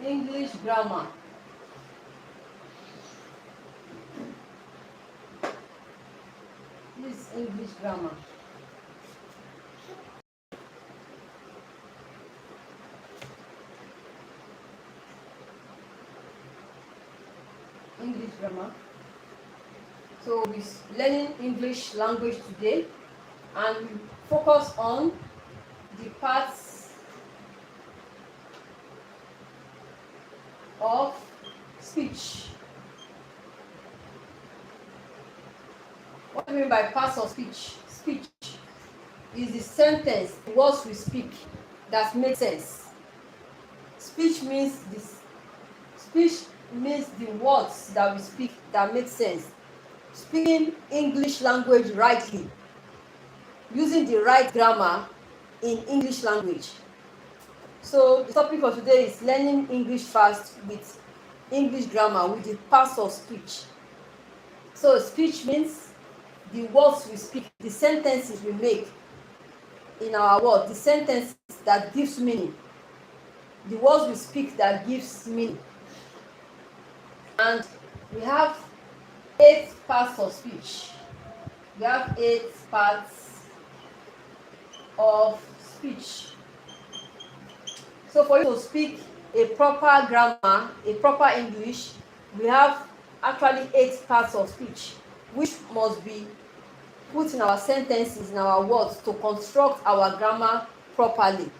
English grammar. This is English grammar. English grammar. So we're learning English language today, and we focus on the parts of speech. What do you mean by parts of speech? Speech is the sentence, the words we speak that make sense. Speech means this. Speech means the words that we speak that make sense. Speaking English language rightly, using the right grammar in English language. So the topic for today is learning English fast with English grammar with the parts of speech. So speech means the words we speak, the sentences we make in our words, the sentences that gives meaning, the words we speak that gives meaning. And we have 8 parts of speech. We have 8 parts of speech. So for you to speak a proper grammar, a proper English, we have actually 8 parts of speech, which must be put in our sentences, in our words, to construct our grammar properly.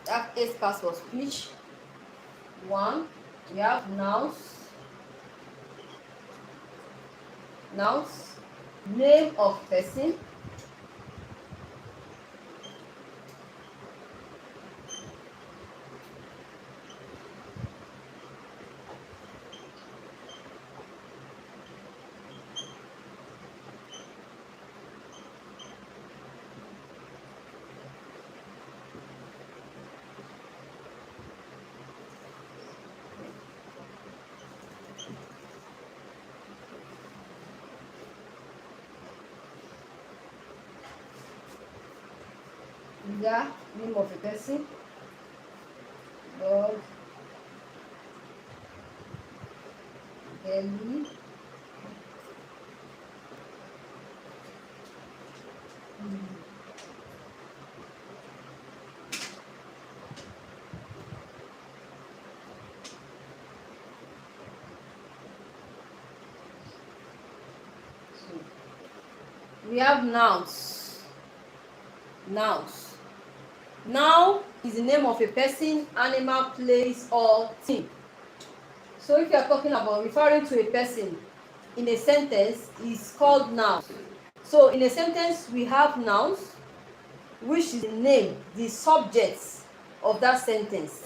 We have 8 parts of speech. 1, we have nouns. Nouns, name of person. Yeah, name of a person. Dog, belly, we have nouns. Nouns. Noun is the name of a person, animal, place, or thing. So if you are talking about referring to a person in a sentence, is called noun. So in a sentence, we have nouns, which is the name, the subject of that sentence.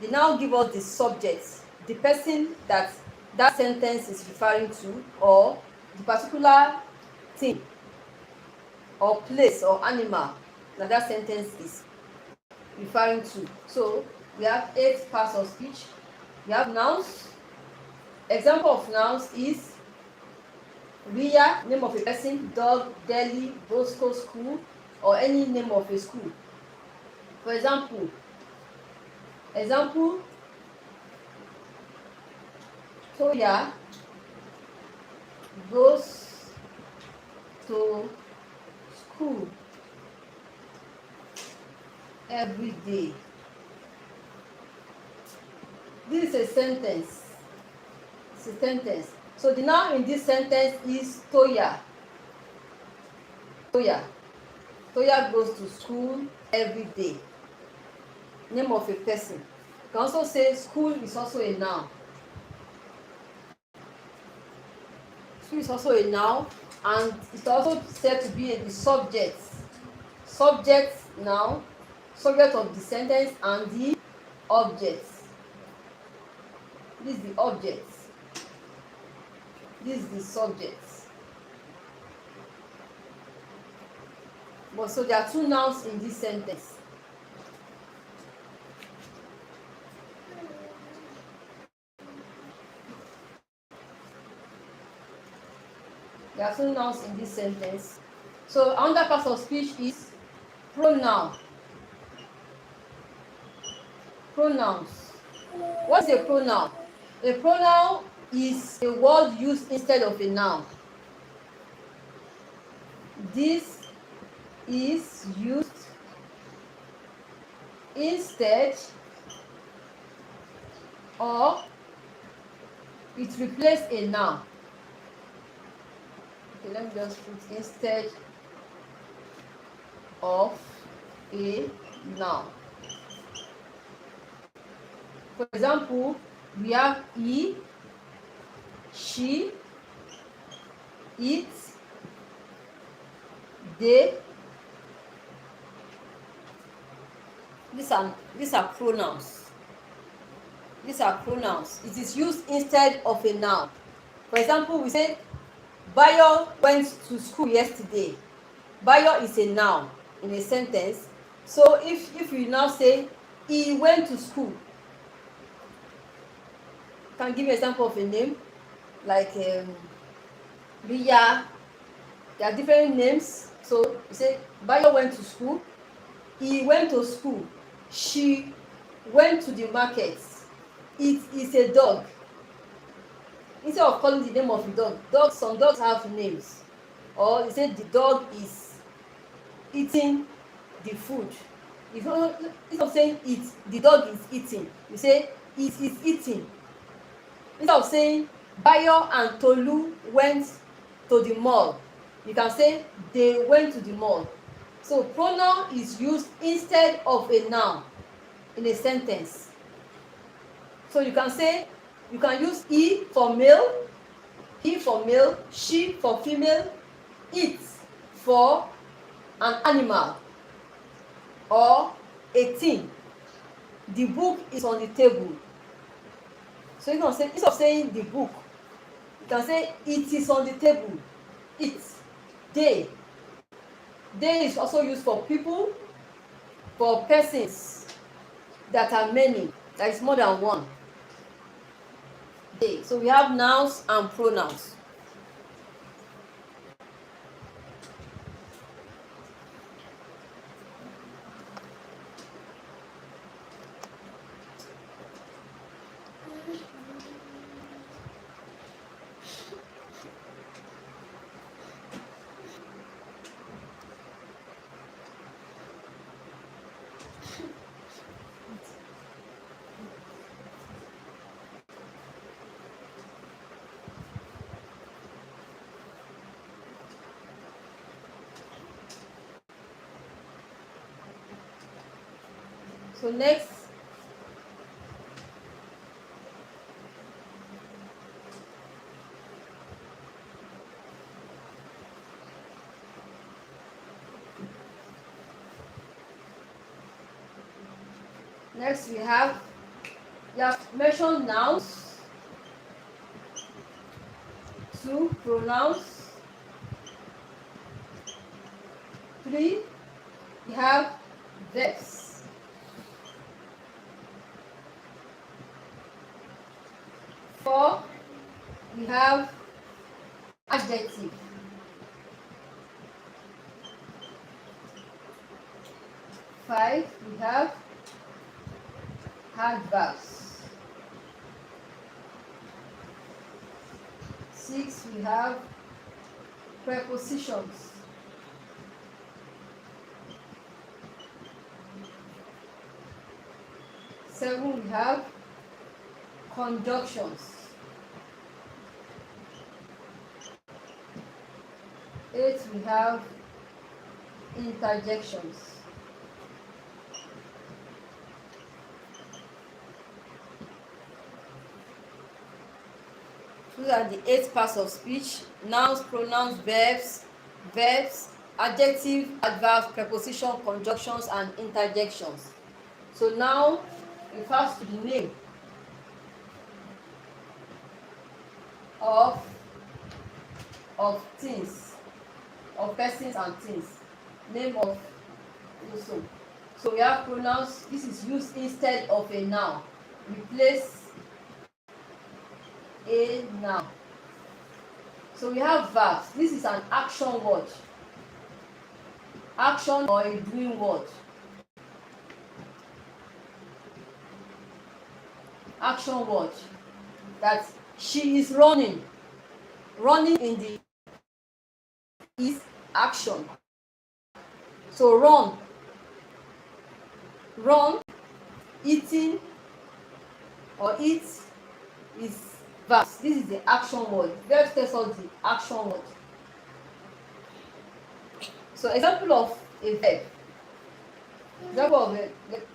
They now give us the subject, the person that that sentence is referring to, or the particular thing or place or animal that that sentence is referring to. So we have 8 parts of speech. We have nouns. Example of nouns is Ria, name of a person, dog, Delhi, Bosco school, or any name of a school. For example, Toya goes to school every day. This is a sentence. It's a sentence. So the noun in this sentence is Toya. Toya goes to school every day. Name of a person. You can also say school is also a noun. School is also a noun, and it's also said to be the subject. Subject noun, subject of the sentence, and the object. This is the object. This is the subject. But so there are 2 nouns in this sentence. There are 2 nouns in this sentence. So another part of speech is pronoun. Pronouns. What's a pronoun? A pronoun is a word used instead of a noun. This is used instead or it replaces a noun. Okay, let me just put instead of a noun. For example, we have he, she, it, they. These are pronouns. These are pronouns. It is used instead of a noun. For example, we say Bayo went to school yesterday. Bayo is a noun in a sentence. So if you now say he went to school, can give me an example of a name like Ria. There are different names. So you say Bayo went to school, he went to school, she went to the market, it is a dog. Instead of calling the name of the dog, some dogs have names. Or you say the dog is eating the food. Instead of saying it, the dog is eating, you say it is eating. Instead of saying Bayo and Tolu went to the mall, you can say they went to the mall. So pronoun is used instead of a noun in a sentence. So you can use he for male, he for male, she for female, it for an animal or a thing. The book is on the table. So you can say, instead of saying the book, you can say it is on the table. It, they. They is also used for people, for persons that are many, that is more than one. They. So we have nouns and pronouns. So next, we have mentioned nouns, 2 pronouns, 3 we have verbs, 4 we have adjective, 5 we have adverbs, 6 we have prepositions, 7 we have conjunctions, 8 we have interjections. These are the 8 parts of speech: nouns, pronouns, verbs, adjective, adverbs, preposition, conjunctions, and interjections. So now refers to the name of things, of persons and things. Name of also. So we have pronouns. This is used instead of a noun. Replace a noun. So we have verbs. This is an action word. Action or a doing word. action word. That she is running. Running in the is action. So run, eating or eat is verbs. This is the action word. Verb tells us the action word. So example of a verb.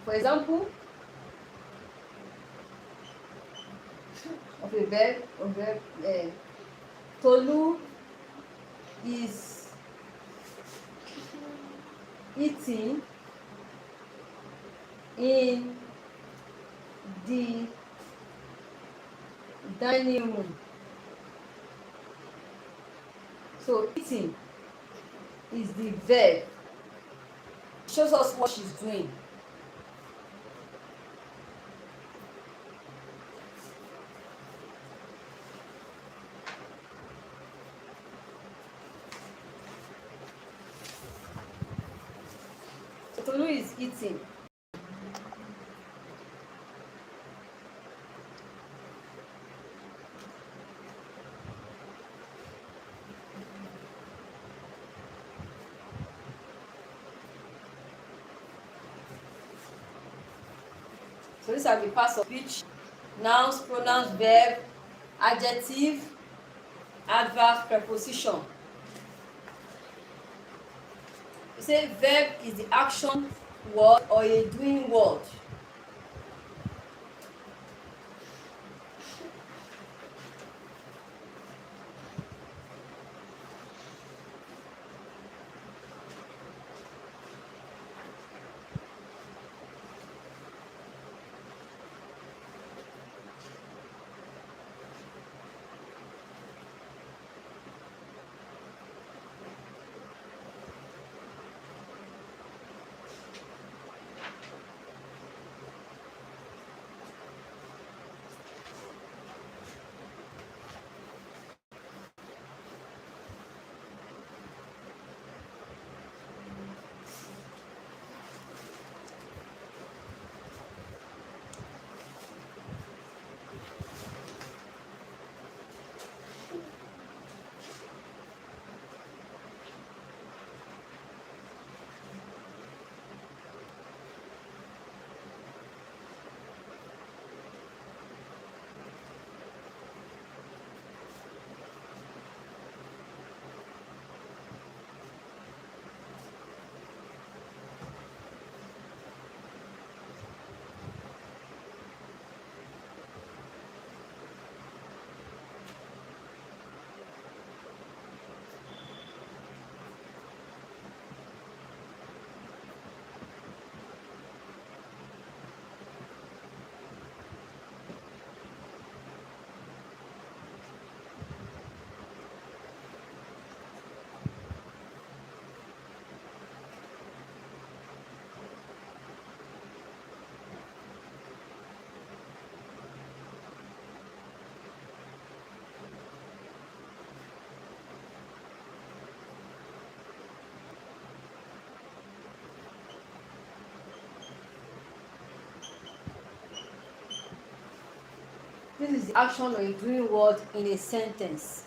For example of a verb, Tolu is eating in the dining room. So eating is the verb. It shows us what she's doing. So Tolu is eating. So these are the parts of speech: nouns, pronouns, verb, adjective, adverb, preposition. You say verb is the action word or a doing word. This is the action or a doing word in a sentence.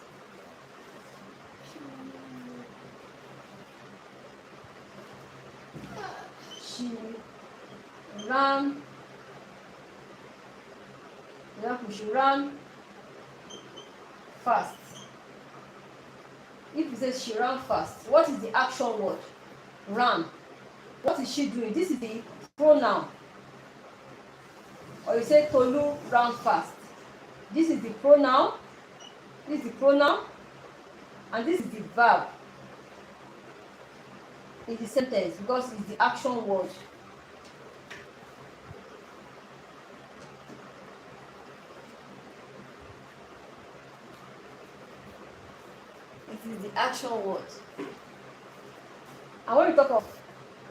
She ran. For example, she ran fast. If it says she ran fast, what is the action word? Ran. What is she doing? This is the pronoun. Or you say Tolu ran fast. This is the pronoun. This is the pronoun. And this is the verb in the sentence because it's the action word. It is the action word. And when we talk of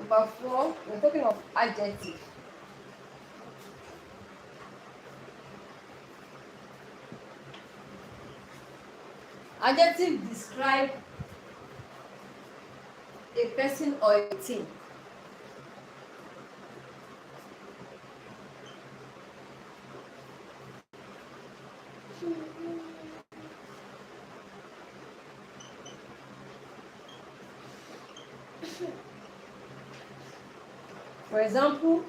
number 4, we're talking of adjective. Adjective describe a person or a thing. For example,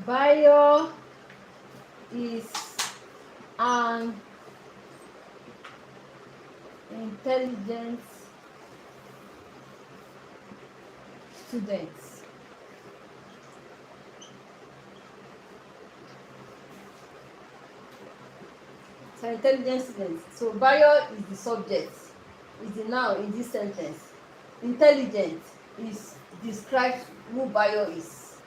Bayo is an intelligent student. So intelligent student. So Bayo is the subject, is the noun in this sentence. Intelligent is describes who Bayo is.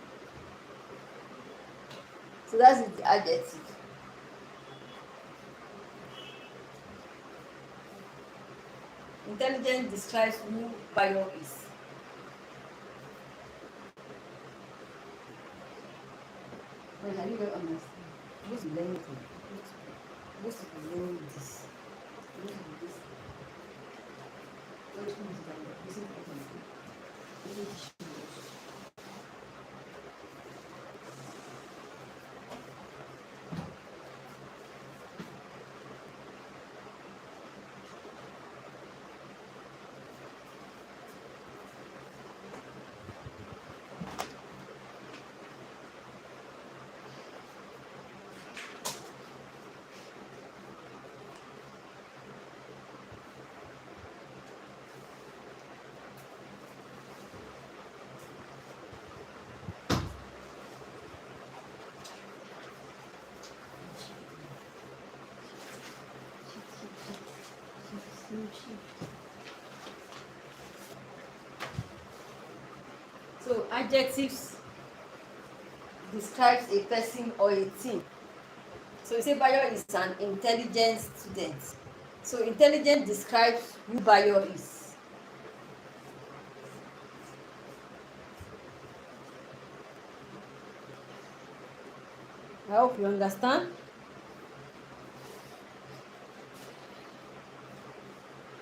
So that's the adjective. Intelligent describes who Bayo is. Wait, I don't understand. What's the learning thing? What's the learning this? What's this? What's this? So adjectives describes a person or a thing. So you say Bayo is an intelligent student. So intelligent describes who Bayo is. I hope you understand.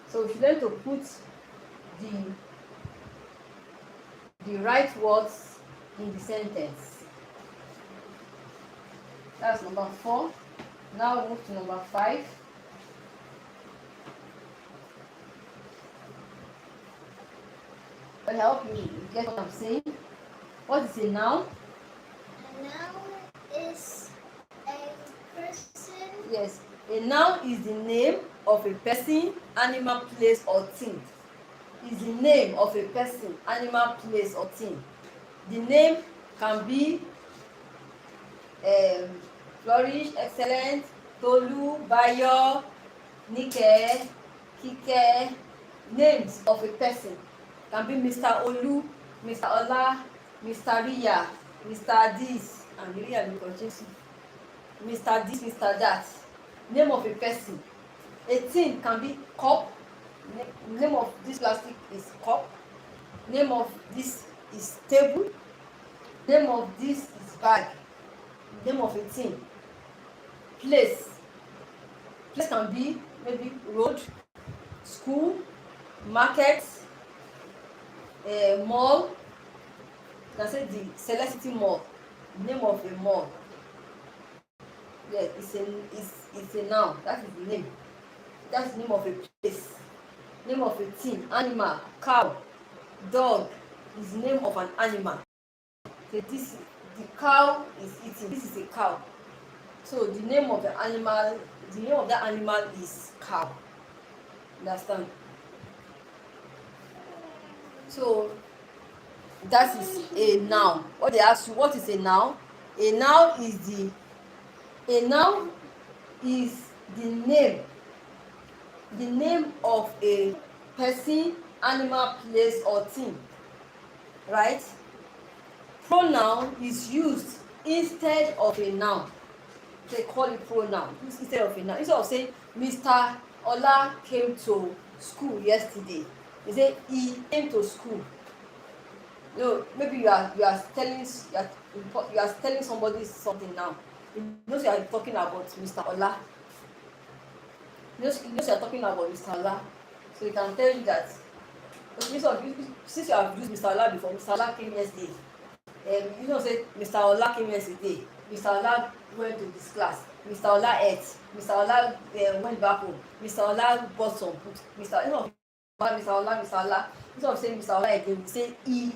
So we should learn to put the right words in the sentence. That's number 4. Now move to number 5. I hope you get what I'm saying. What is a noun? A noun is a person. Yes, a noun is the name of a person, animal, place, or thing. Is the name of a person, animal, place, or thing. The name can be Flourish, Excellent, Tolu, Bayo, Nike, Kike. Names of a person can be Mr. Olu, Mr. Ola, Mr. Riya, Mr. This, and Riya because Mr. This, Mr. That. Name of a person. A thing can be cup. Name of this plastic is cup. Name of this is table. Name of this is bag. Name of a thing. Place. Place can be maybe road, school, market, mall. You can say the Celestity Mall. Name of a mall. Yeah, it's a noun. That is the name. That's the name of a place. Name of a thing. Animal. Cow. Dog is the name of an animal. So the cow is eating. This is a cow. So the name of the name of that animal is cow. Understand? So that is a noun. What they ask you, what is a noun? A noun is the name of a person, animal, place, or thing. Right? Pronoun is used instead of a noun. They call it pronoun instead of a noun. Instead of saying Mr. Ola came to school yesterday, they say he came to school. You know, maybe you are telling somebody something now. You know you are talking about Mr. Ola. You know you are talking about Mr. Ola. So he can tell you that since you have used Mr. Ola before, Mr. Ola came yesterday. You know say Mr. Ola came yesterday. Mr. Ola went to this class. Mr. Ola ate. Mr. Ola went back home. Mr. Ola bought some books. Mr. Ola, Mr. Ola. Instead of saying Mr. Ola again, we say he.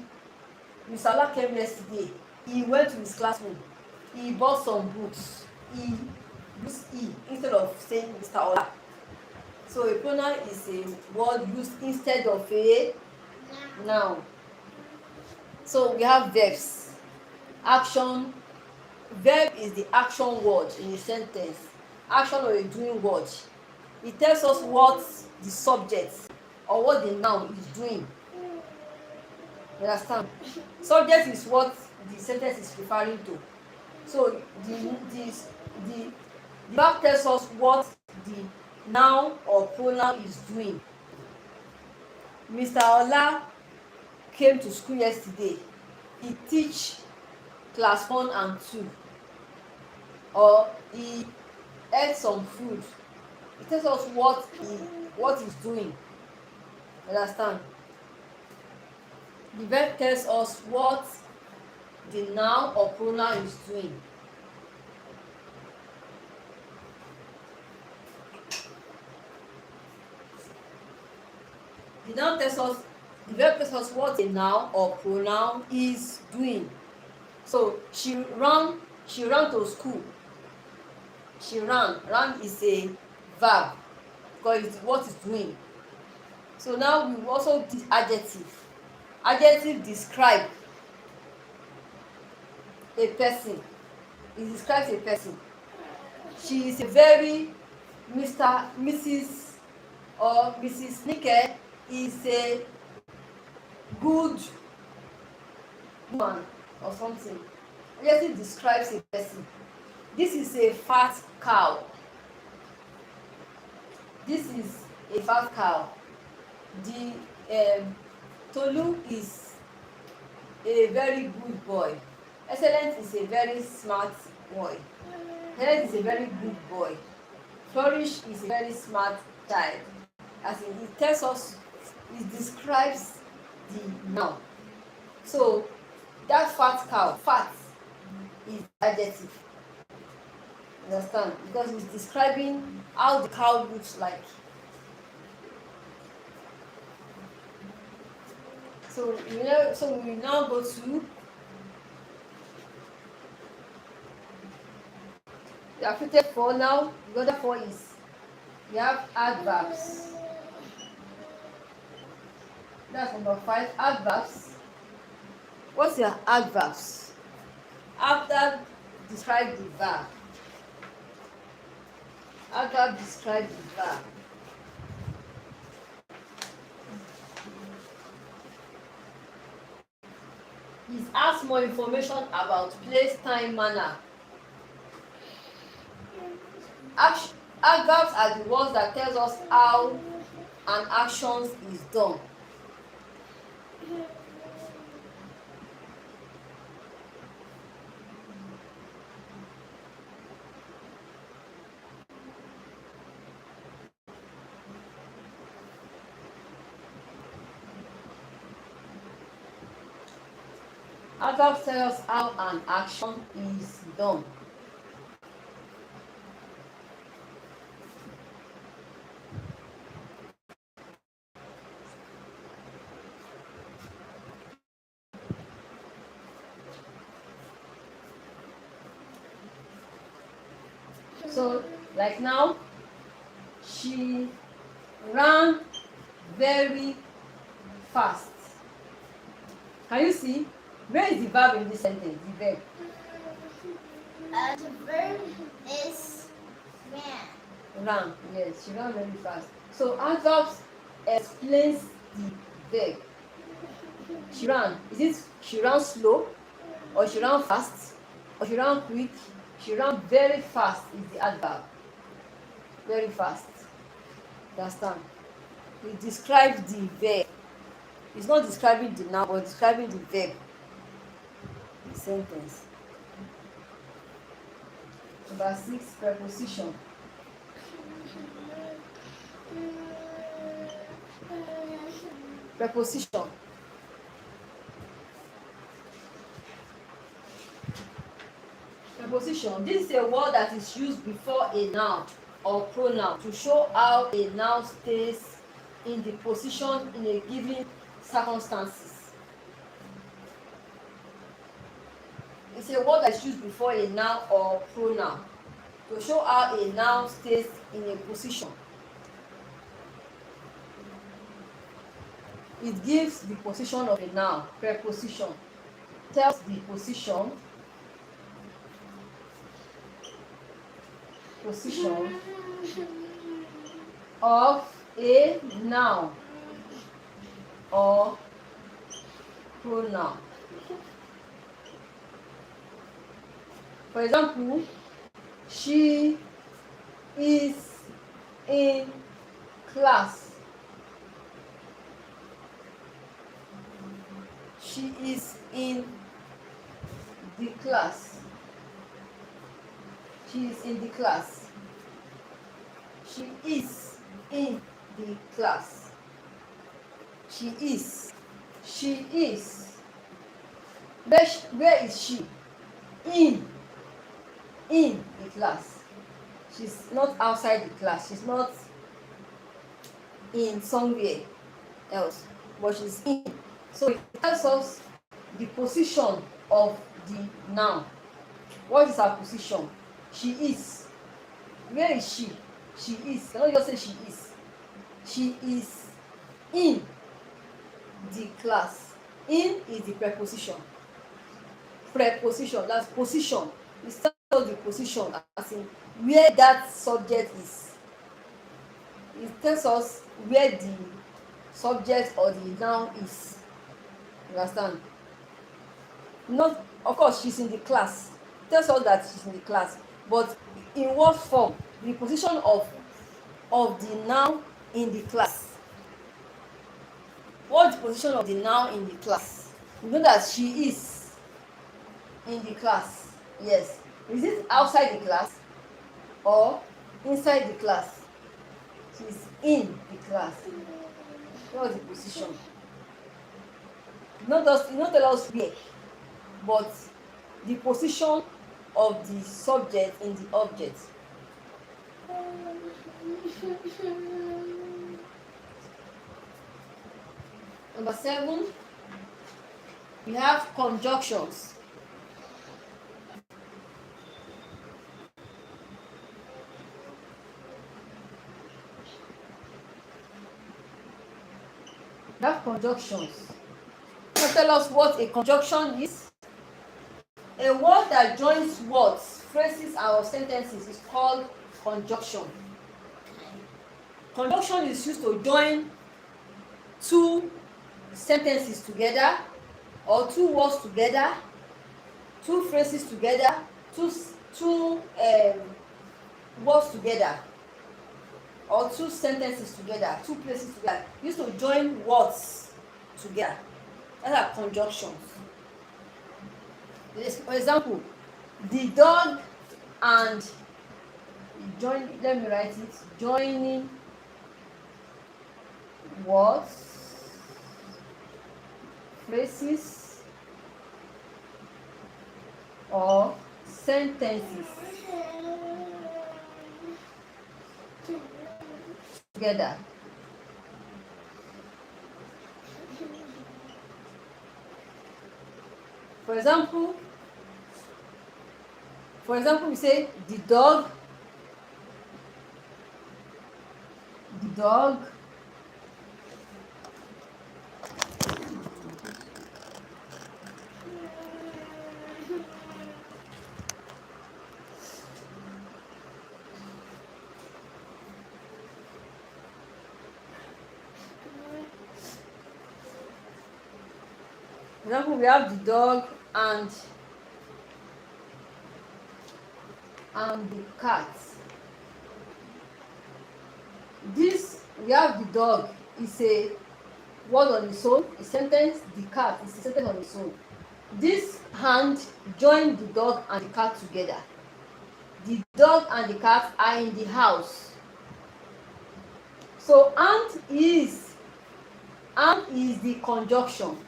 Mr. Ola came yesterday. He went to his classroom. He bought some books. He use he instead of saying Mr. Ola. So a pronoun is a word used instead of a noun. So we have verbs. Action. Verb is the action word in a sentence. Action or a doing word. It tells us what the subject or what the noun is doing. You understand? Subject is what the sentence is referring to. So the verb tells us what the noun or pronoun is doing. Mr. Ola came to school yesterday. He teach class 1 and 2. Or he ate some food. It tells us what he's doing. You understand? The verb tells us what the noun or pronoun is doing. The verb tells us what a noun or pronoun is doing. So she ran to school. She ran. Ran is a verb because it's what it's doing. So now we also did adjective. Adjective describe a person. It describes a person. She is a very Mrs. or Mrs. Nike is a good woman or something. Adjective describes a person. This is a fat cow. This is a fat cow. The Tolu is a very good boy. Excellent is a very smart boy. Excellent is a very good boy. Flourish is a very smart child. As in, it tells us, it describes the noun. So that fat cow, fat is adjective. Understand? Because it's describing how the cow looks like. So we now go to the affected 4 now. The other 4 is we have adverbs. That's number 5. Adverbs. What's your adverbs? Adverb describe the verb. Adverb describe the verb. It asks more information about place, time, manner. Adverbs are the words that tells us how an action is done. Adverbs tell us how an action is done. So, like now, she ran very fast. Can you see? Where is the verb in this sentence? The verb. The verb is ran. Ran. Yes, she ran very fast. So adverbs explains the verb. She ran. Is it she ran slow, or she ran fast, or she ran quick? She ran very fast is the adverb. Very fast. Understand? It describes the verb. It's not describing the noun, but describing the verb. The sentence. Number 6, preposition. Preposition. preposition. This is a word that is used before a noun or pronoun to show how a noun stays in the position in a given circumstances. It's a word that is used before a noun or pronoun to show how a noun stays in a position. It gives the position of a noun. Preposition tells the position of a noun or pronoun. For example, she is in class. She is in the class. She is in the class. She is in the class. She is. She is. Where is she? In the class. She's not outside the class. She's not in somewhere else, but she's in. So it tells us the position of the noun. What is her position? She is. Where is she? She is. Cannot just say she is. She is in the class. In is the preposition. Preposition, that's position. It tells us the position, as in where that subject is. It tells us where the subject or the noun is. You understand? Not, of course, she's in the class. It tells us that she's in the class, but in what form? The position of the noun in the class. What's the position of the noun in the class? You know that she is in the class. Yes. Is it outside the class or inside the class? She's in the class. What's the position? Not tell us where, but the position of the subject in the object. Number 7, we have conjunctions. We have conjunctions. Now tell us what a conjunction is. A word that joins words, phrases, or sentences is called conjunction. Conjunction is used to join two sentences together, or two words together, two phrases together, two words together, or two sentences together, two places together. Used to join words together. That's are conjunctions. For example, the dog and let me write it. Joining words, phrases, or sentences together. For example, we say the dog For example, we have the dog and the cat. This, we have the dog is a word on its own, a sentence. The cat is a sentence on its own. This hand join the dog and the cat together. The dog and the cat are in the house. So and is the conjunction.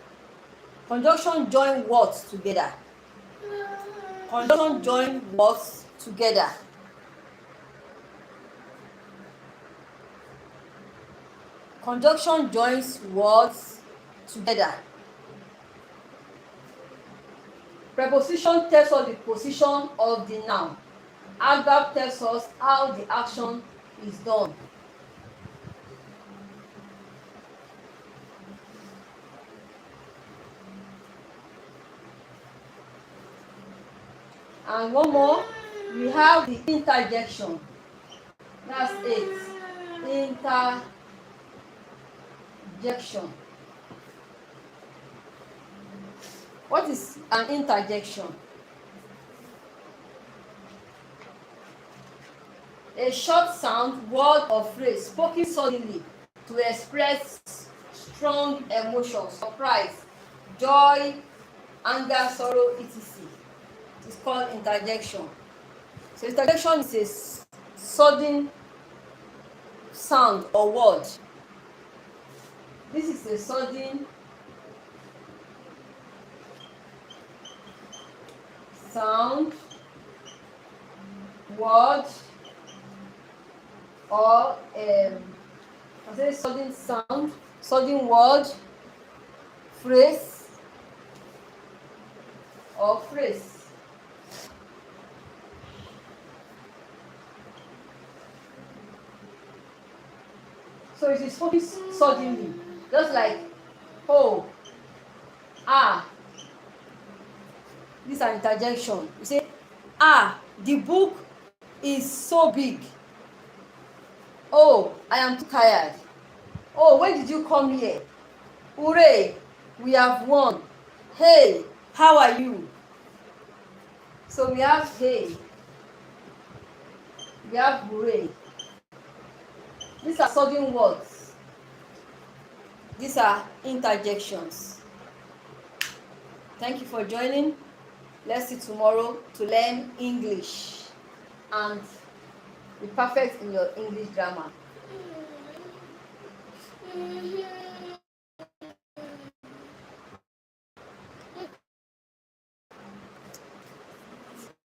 Conjunction join words together. Conjunction join words together. Conjunction joins words together. Preposition tells us the position of the noun. Adverb tells us how the action is done. And one more, we have the interjection. That's it. Interjection. What is an interjection? A short sound, word or phrase spoken suddenly to express strong emotion, surprise, joy, anger, sorrow, etc. It is called interjection. So interjection is a sudden sound or word. This is a sudden sound, word, or sudden sound, sudden word, phrase, or phrase. So it is spoken suddenly, just like oh, ah. This is an interjection. You say, ah, the book is so big. Oh, I am too tired. Oh, when did you come here? Hooray, we have won. Hey, how are you? So we have hey, we have hooray. These are sudden words. These are interjections. Thank you for joining. Let's see tomorrow to learn English and be perfect in your English grammar.